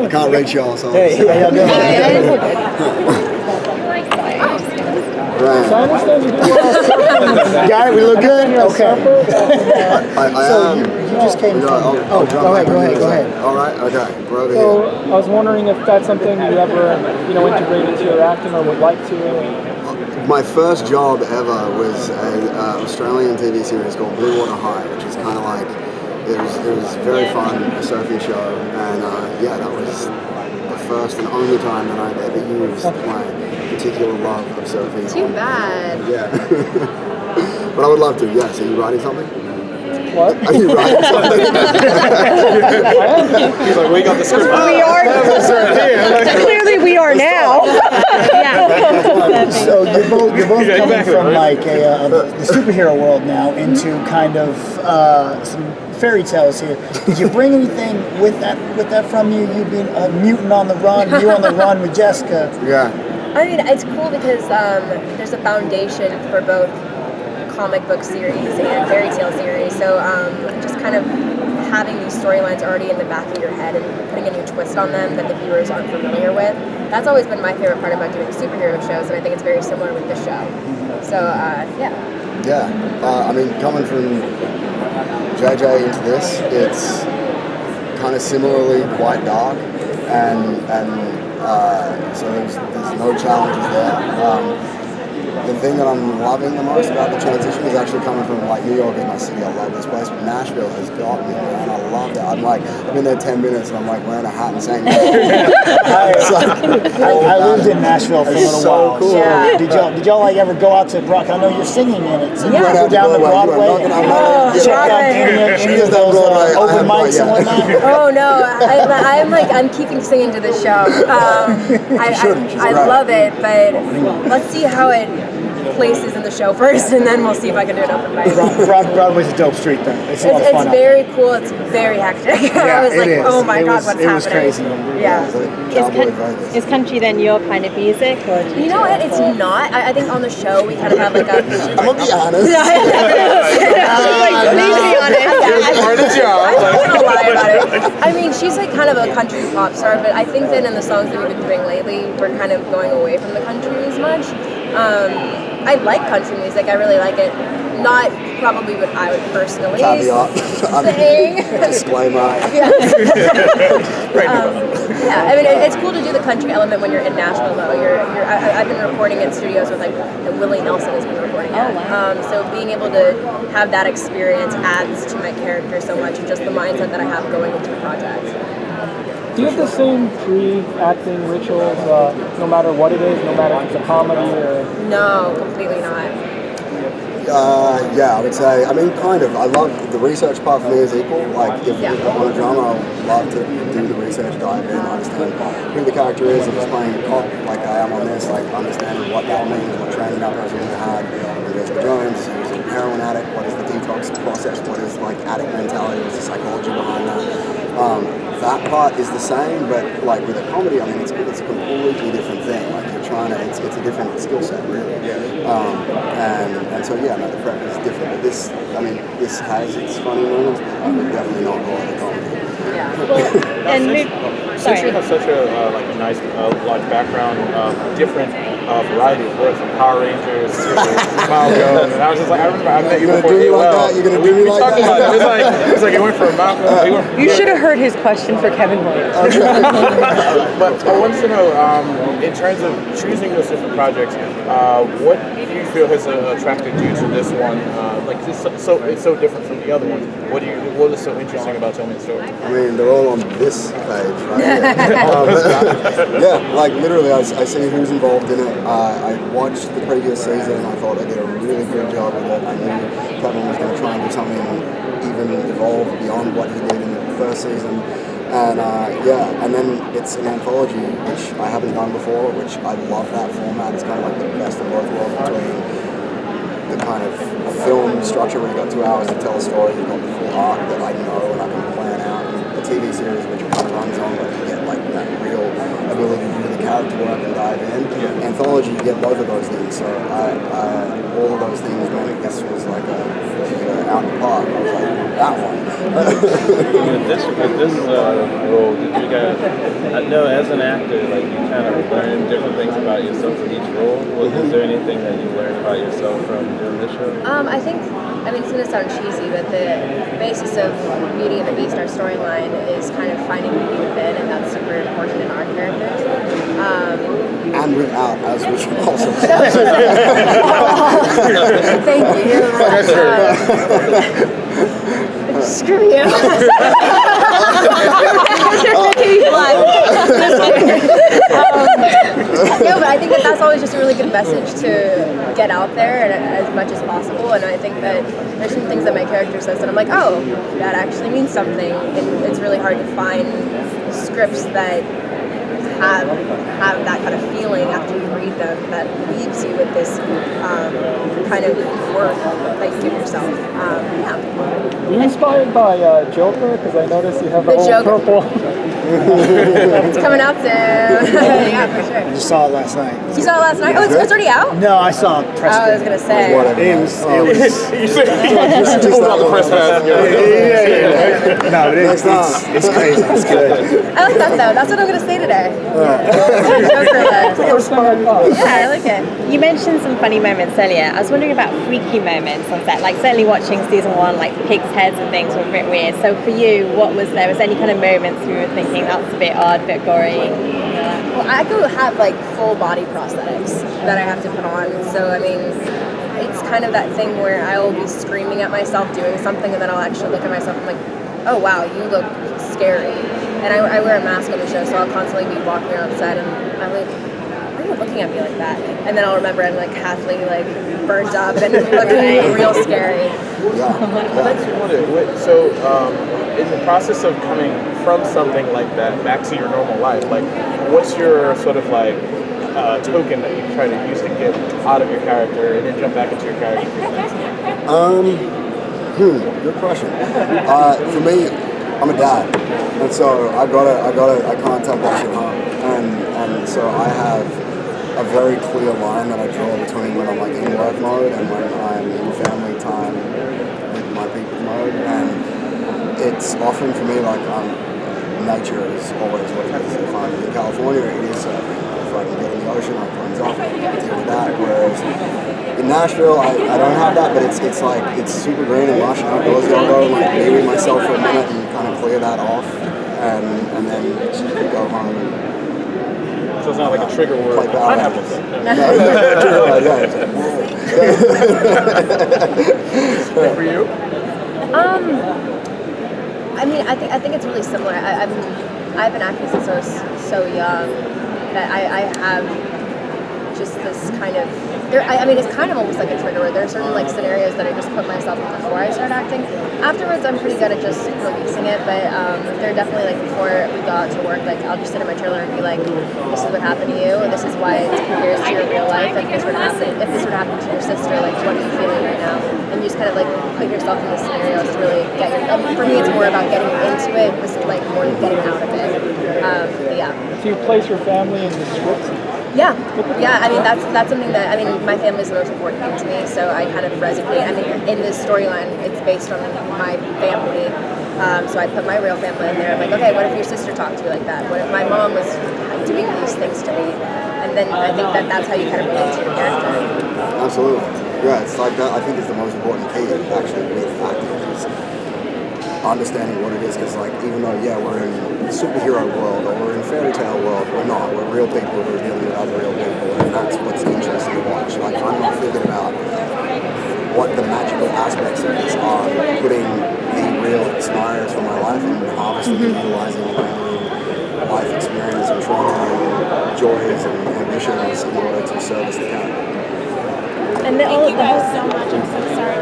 I can't reach y'all, so... Hey, how you doing? Right. So I understand you do Guy, we look good? Okay. I So am... you just came from... I'll go ahead. All right, okay, we're over So here. I was wondering if that's something you ever, integrate into your acting or would like to. My first job ever was an Australian TV series called Blue Water High, which is kind of like, it was very fun, a surfing show, and that was the first and only time that I've ever used my particular love of surfing. Too bad. Yeah. But I would love to, yes. Are you writing something? What? Are you writing something? He's like, we got the script. We are. Clearly, we are now. So you're both coming from like the superhero world now into kind of some fairy tales here. Did you bring anything with that from you? You being a mutant on the run, you on the run with Jessica. Yeah. I mean, it's cool because there's a foundation for both comic book series and fairy tale series. So just kind of having these storylines already in the back of your head and putting a new twist on them that the viewers aren't familiar with. That's always been my favorite part about doing superhero shows, and I think it's very similar with this show. So, yeah. Yeah. I mean, coming from JJ into this, it's kind of similarly quite dark, and so there's no challenges there. The thing that I'm loving the most about the transition is actually coming from like New York is my city. I love this place, but Nashville has got me, and I love that. I've been there 10 minutes and I'm like wearing a hat and saying, I lived in Nashville for a little while. Cool. Yeah. Did y'all like ever go out to Broadway? I know you're singing in it. So you Yeah. went out down to Broadway. Check out Any of those open mics and whatnot. Oh no, I'm keeping singing to the show. I love it, but let's see how it places in the show first, and then we'll see if I can do an open mic. Broadway's a dope street, though. It's a lot of fun. It's very cool. It's very hectic. I was like, oh my god, what's happening? It was crazy. Yeah. Is country then your kind of music? Or You know what? It's not. I think on the show we kind of have like a. I'm gonna be honest. Please be honest. Part of the job. I'm not gonna lie about it. I mean, she's like kind of a country pop star, but I think that in the songs that we've been doing lately, we're kind of going away from the country as much. I like country music. I really like it. Not probably what I would personally Caveat. sing. Disclaimer. Yeah, I mean, it's cool to do the country element when you're in Nashville, though. I've been recording in studios with like Willie Nelson has been recording at. So being able to have that experience adds to my character so much, and just the mindset that I have going into the project. Do you have the same pre-acting rituals, no matter what it is, no matter if it's a comedy or... No, completely not. Yeah, I would say, I mean, kind of. I love the research part for me is equal. Like, if on a drama, I would love to do the research, dive in, understand who the character is. If it's playing a cop, like I am on this, like understanding what that means, what training that person had. Jessica Jones, who's a heroin addict, what is the detox process, what is like addict mentality, what's the psychology behind that. That part is the same, but like with a comedy, I mean, it's a completely different thing. Like you're trying to, it's a different skill set, really. And so yeah, no, the prep is different. But this, I mean, this has its funny moments, but I would definitely not call it a comedy. Yeah. and Since you have such a nice large background, different variety of work from Power Rangers to Malcolm, and I was just like, I remember I met you before AOL. You're gonna do me like talking that? about it. It was like you went from Malcolm. you should have heard his question for Kevin Williams. But I wanted to know, in terms of choosing those different projects, what do you feel has attracted you to this one? Like it's so different from the other ones. What is so interesting about telling the story? I mean, they're all on this page, right? Yeah, like literally, I see who's involved in it. I watched the previous season and I thought they did a really good job with it. I knew Kevin was going to try and do something even evolved beyond what he did in the first season. And and then it's an anthology, which I haven't done before, which I love that format. It's kind of like the best of both worlds between the kind of film structure where you've got 2 hours to tell a story, you've got the full arc that I know and I can plan out, and the TV series which kind of runs on, but you get like that real ability to do the character work and dive in. anthology, you get both of those things. So all of those things, man, this was like out in the park. I was like, that one. With this role, did you guys? I know as an actor, like you kind of learn different things about yourself in each role. Is there anything that you learned about yourself from doing this show? I think, it's going to sound cheesy, but the basis of Beauty and the Beast, our storyline, is kind of finding beauty within, and that's super important in our characters. And without, as we should also say. Thank you. Screw you. You're making me blush. No, but I think that's always just a really good message to get out there and as much as possible. And I think that there's some things that my character says that I'm like, oh, that actually means something. And it's really hard to find scripts that have that kind of feeling after you read them that leaves you with this kind of work that you give yourself. Are you inspired by Joker? Because I noticed you have the whole Joker. purple. It's coming out soon. Yeah, for sure. I just saw it last night. You saw it last night? Oh, it's already out? No, I saw a press. I was gonna say. Whatever. It was. You said just about the press pass. Yeah. No, it's crazy. It's good. I like that though. That's what I'm gonna say today. Joker led. First time I thought. Yeah, I like it. You mentioned some funny moments earlier. I was wondering about freaky moments on set. Like certainly watching season 1, like pigs' heads and things were a bit weird. So for you, what was there? Was there any kind of moments you were thinking that's a bit odd, a bit gory? Well, I do have like full body prosthetics that I have to put on. So it's kind of that thing where I will be screaming at myself doing something, and then I'll actually look at myself and I'm like, oh wow, you look scary. And I wear a mask on the show, so I'll constantly be walking around set, and I'm like, why are you looking at me like that? And then I'll remember I'm like halfly like burned up and looking real scary. So, in the process of coming from something like that back to your normal life, like, what's your sort of like token that you try to use to get out of your character and then jump back into your character? Good question. For me, I'm a dad, and so I can't take that shit home, and so I have a very clear line that I draw between when I'm like in work mode and when I'm in family time with my people mode, and it's often for me like nature is always what it is. If I'm in California, it is surfing. If I can get in the ocean, I cleanse off and deal with that. Whereas in Nashville, I don't have that, but it's like it's super green and lush and outdoorsy. I'll go and like be with myself for a minute and kind of clear that off, and then go home and. So it's not like a trigger word. Like Pineapples. No. For you? I think it's really similar. I've been acting since I was so young that I have just this kind of. It's kind of almost like a trigger word. There are certain like scenarios that I just put myself in before I start acting. Afterwards, I'm pretty good at just releasing it. But there are definitely like before we go out to work, like I'll just sit in my trailer and be like, "This is what happened to you. This is why it compares to your real life. If this were to happen to your sister, like what are you feeling right now?" And you just kind of like put yourself in the scenarios to really get your. For me, it's more about getting into it. This is like more than getting out of it. But yeah. Do you place your family in the script? Yeah. That's something that my family is the most important thing to me, so I kind of resonate. In this storyline, it's based on my family, so I put my real family in there. I'm like, okay, what if your sister talked to me like that? What if my mom was doing these things to me? And then I think that's how you kind of relate to your character. Absolutely. Yeah, it's like that. I think it's the most important key actually with acting is understanding what it is, because like even though we're in a superhero world or we're in fairy tale world, we're not. We're real people who are dealing with other real people, and that's what's interesting to watch. Like I'm not thinking about what the magical aspects of this are, putting the real scenarios from my life and harvesting and utilizing my own life experience and trauma and joys and ambitions in order to service the character. And all of the so much. I'm so sorry.